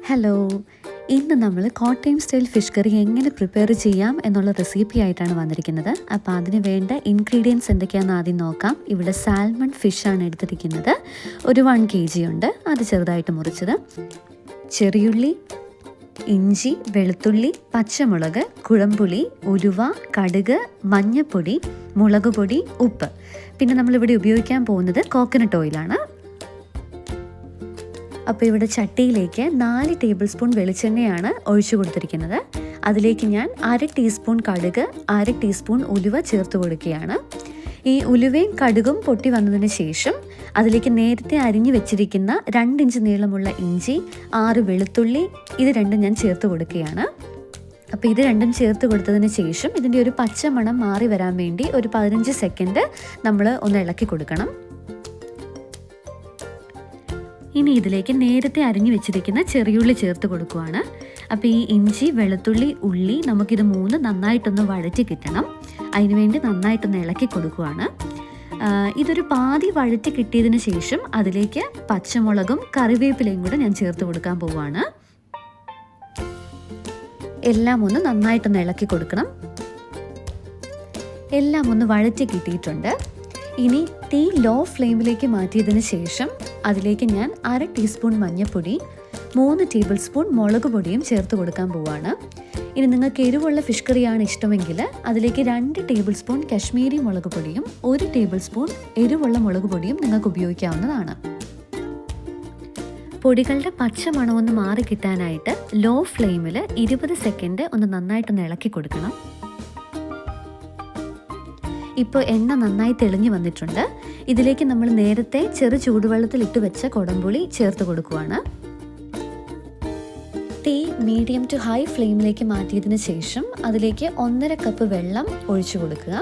Hello, ഇന്ന് നമ്മൾ Kottayam style fish curry എങ്ങനെ പ്രിപ്പയർ ചെയ്യാം എന്നുള്ള റെസിപ്പി ആയിട്ടാണ് വന്നിരിക്കുന്നത്. അപ്പോൾ അതിന് വേണ്ട ഇൻഗ്രീഡിയൻസ് എന്തൊക്കെയാണെന്ന് ആദ്യം നോക്കാം. ഇവിടെ സാൽമൺ ഫിഷാണ് എടുത്തിരിക്കുന്നത്. ഒരു 1 kg ഉണ്ട്. അത് ചെറുതായിട്ട് മുറിച്ചത്. ചെറിയുള്ളി, ഇഞ്ചി, വെളുത്തുള്ളി, പച്ചമുളക്, കുഴമ്പുളി, ഉലുവ, കടുക്, മഞ്ഞൾപ്പൊടി, മുളക് പൊടി, ഉപ്പ്. പിന്നെ നമ്മളിവിടെ ഉപയോഗിക്കാൻ പോകുന്നത് കോക്കനട്ട് ഓയിലാണ്. അപ്പോൾ ഇവിടെ ചട്ടിയിലേക്ക് 4 ടേബിൾ സ്പൂൺ വെളിച്ചെണ്ണയാണ് ഒഴിച്ചു കൊടുത്തിരിക്കുന്നത്. അതിലേക്ക് ഞാൻ 1/2 ടീസ്പൂൺ കടുക്, 1/2 ടീസ്പൂൺ ഉലുവ ചേർത്ത് കൊടുക്കുകയാണ്. ഈ ഉലുവയും കടുകും പൊട്ടി വന്നതിന് ശേഷം അതിലേക്ക് നേരത്തെ അരിഞ്ഞു വെച്ചിരിക്കുന്ന 2 ഇഞ്ച് നീളമുള്ള ഇഞ്ചി, 6 വെളുത്തുള്ളി, ഇത് രണ്ടും ഞാൻ ചേർത്ത് കൊടുക്കുകയാണ്. അപ്പോൾ ഇത് രണ്ടും ചേർത്ത് കൊടുത്തതിന് ശേഷം ഇതിൻ്റെ ഒരു പച്ച മണം മാറി വരാൻ വേണ്ടി ഒരു 15 സെക്കൻഡ് നമ്മൾ ഒന്ന് ഇളക്കി കൊടുക്കണം. ഇനി ഇതിലേക്ക് നേരത്തെ അരിഞ്ഞു വെച്ചിരിക്കുന്ന ചെറിയുള്ളി ചേർത്ത് കൊടുക്കുകയാണ്. അപ്പോൾ ഈ ഇഞ്ചി, വെളുത്തുള്ളി, ഉള്ളി നമുക്കിത് 3 നന്നായിട്ടൊന്ന് വഴറ്റി കിട്ടണം. അതിനുവേണ്ടി നന്നായിട്ടൊന്ന് ഇളക്കി കൊടുക്കുകയാണ്. ഇതൊരു പാതി വഴറ്റി കിട്ടിയതിന് ശേഷം അതിലേക്ക് പച്ചമുളകും കറിവേപ്പിലയും കൂടെ ഞാൻ ചേർത്ത് കൊടുക്കാൻ പോവുകയാണ്. എല്ലാം ഒന്ന് നന്നായിട്ടൊന്ന് ഇളക്കി കൊടുക്കണം. എല്ലാം ഒന്ന് വഴറ്റി കിട്ടിയിട്ടുണ്ട്. ഇനി തീ ലോ ഫ്ലെയിമിലേക്ക് മാറ്റിയതിന് ശേഷം അതിലേക്ക് ഞാൻ 1/2 ടീസ്പൂൺ മഞ്ഞൾപ്പൊടി, 3 ടേബിൾ സ്പൂൺ മുളക് പൊടിയും ചേർത്ത് കൊടുക്കാൻ പോവുകയാണ്. ഇനി നിങ്ങൾക്ക് എരിവുള്ള ഫിഷ് കറിയാണ് ഇഷ്ടമെങ്കിൽ അതിലേക്ക് 2 ടേബിൾ സ്പൂൺ കശ്മീരി മുളക് പൊടിയും 1 ടേബിൾ സ്പൂൺ എരിവുള്ള മുളക് പൊടിയും നിങ്ങൾക്ക് ഉപയോഗിക്കാവുന്നതാണ്. പൊടികളുടെ പച്ച മണമൊന്ന് മാറി കിട്ടാനായിട്ട് ലോ ഫ്ലെയിമിൽ 20 സെക്കൻഡ് ഒന്ന് നന്നായിട്ടൊന്ന് ഇളക്കി കൊടുക്കണം. ഇപ്പോൾ എണ്ണ നന്നായി തെളിഞ്ഞു വന്നിട്ടുണ്ട്. ഇതിലേക്ക് നമ്മൾ നേരത്തെ ചെറു ചൂടുവെള്ളത്തിൽ ഇട്ട് വെച്ച കൊടംപുളി ചേർത്ത് കൊടുക്കുകയാണ്. തീ മീഡിയം ടു ഹൈ ഫ്ലെയിമിലേക്ക് മാറ്റിയതിന് ശേഷം അതിലേക്ക് 1.5 കപ്പ് വെള്ളം ഒഴിച്ചു കൊടുക്കുക.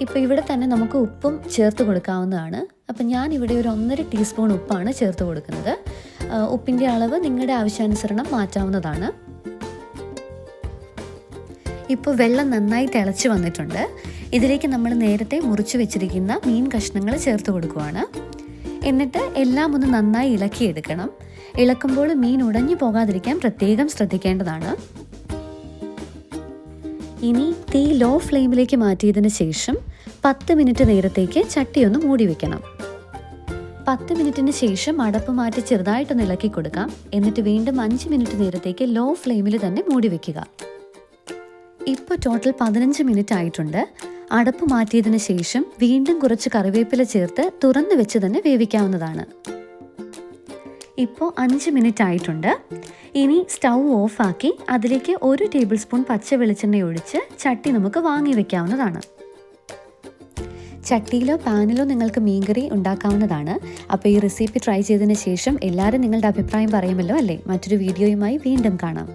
ഇപ്പോൾ ഇവിടെ തന്നെ നമുക്ക് ഉപ്പും ചേർത്ത് കൊടുക്കാവുന്നതാണ്. അപ്പം ഞാൻ ഇവിടെ ഒരു 1.5 ടീസ്പൂൺ ഉപ്പാണ് ചേർത്ത് കൊടുക്കുന്നത്. ഉപ്പിൻ്റെ അളവ് നിങ്ങളുടെ ആവശ്യാനുസരണം മാറ്റാവുന്നതാണ്. ഇപ്പോൾ വെള്ളം നന്നായി തിളച്ച് വന്നിട്ടുണ്ട്. ഇതിലേക്ക് നമ്മൾ നേരത്തെ മുറിച്ച് വെച്ചിരിക്കുന്ന മീൻ കഷ്ണങ്ങൾ ചേർത്ത് കൊടുക്കുകയാണ്. എന്നിട്ട് എല്ലാം ഒന്ന് നന്നായി ഇളക്കിയെടുക്കണം. ഇളക്കുമ്പോൾ മീൻ ഉടഞ്ഞു പോകാതിരിക്കാൻ പ്രത്യേകം ശ്രദ്ധിക്കേണ്ടതാണ്. ഇനി തീ ലോ ഫ്ലെയിമിലേക്ക് മാറ്റിയതിന് ശേഷം 10 മിനിറ്റ് നേരത്തേക്ക് ചട്ടിയൊന്ന് മൂടി വെക്കണം. 10 മിനിറ്റിന് ശേഷം അടപ്പ് മാറ്റി ചെറുതായിട്ടൊന്ന് ഇളക്കി കൊടുക്കാം. എന്നിട്ട് വീണ്ടും 5 മിനിറ്റ് നേരത്തേക്ക് ലോ ഫ്ലെയിമിൽ തന്നെ മൂടി വെക്കുക. ഇപ്പോൾ ടോട്ടൽ 15 മിനിറ്റ് ആയിട്ടുണ്ട്. അടപ്പ് മാറ്റിയതിന് ശേഷം വീണ്ടും കുറച്ച് കറിവേപ്പില ചേർത്ത് തുറന്ന് വെച്ച് തന്നെ വേവിക്കാവുന്നതാണ്. ഇപ്പോൾ 5 മിനിറ്റ് ആയിട്ടുണ്ട്. ഇനി സ്റ്റൗ ഓഫാക്കി അതിലേക്ക് 1 ടേബിൾ സ്പൂൺ പച്ച വെളിച്ചെണ്ണ ഒഴിച്ച് ചട്ടി നമുക്ക് വാങ്ങി വെക്കാവുന്നതാണ്. ചട്ടിയിലോ പാനിലോ നിങ്ങൾക്ക് മീൻകറി ഉണ്ടാക്കാവുന്നതാണ്. അപ്പോൾ ഈ റെസിപ്പി ട്രൈ ചെയ്തതിന് ശേഷം എല്ലാവരും നിങ്ങളുടെ അഭിപ്രായം പറയുമല്ലോ അല്ലേ? മറ്റൊരു വീഡിയോയുമായി വീണ്ടും കാണാം.